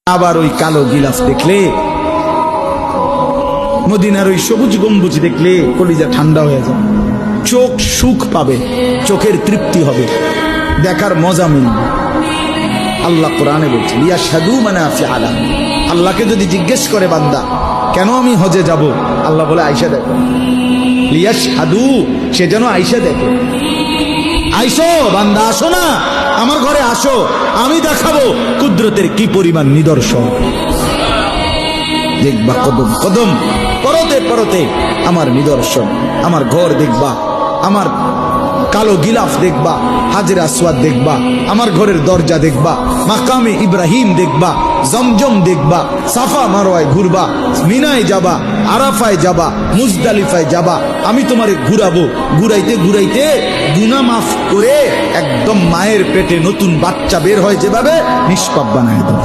আবার ওই কালো গিলাফ দেখলে, মদিনার ওই সবুজ গম্বুজ দেখলে কলিজা ঠান্ডা হয়ে যাবে, চোখ সুখ পাবে, চোখের তৃপ্তি হবে, দেখার মজা মিলবে। আল্লাহ কোরআনে বলছে লিয়াশহাদু মানাফিআ লাহুম। আল্লাহকে যদি জিজ্ঞেস করে বান্দা কেন আমি হজে যাব, আল্লাহ বলে আয়েশা দেখো, লিয়াশহাদু, সে যেন আয়েশা দেখে। আইসো বান্দা, আসো না আমার ঘরে, আসো, আমি দেখাবো কুদরতের কি পরিমাণ নিদর্শন। দেখবা কদম কদম, পরতে পরতে আমার নিদর্শন, আমার ঘর দেখবা, আমার কালো গিলাফ দেখবা, হাজরে আসওয়াদ দেখবা, আমার ঘরের দরজা দেখবা, মাকামে ইব্রাহিম দেখবা, জমজম দেখবা, সাফা মারওয়ায় ঘুরবা, মিনায় যাবা, আরাফায় যাবা, মুজদালিফায় যাবা, আমি তোমারে ঘুরাবো, ঘুরাইতে ঘুরাইতে গুনাহ মাফ করে একদম মায়ের পেটে নতুন বাচ্চা বের হয় যেভাবে, নিষ্পাপ বানায় দেবো।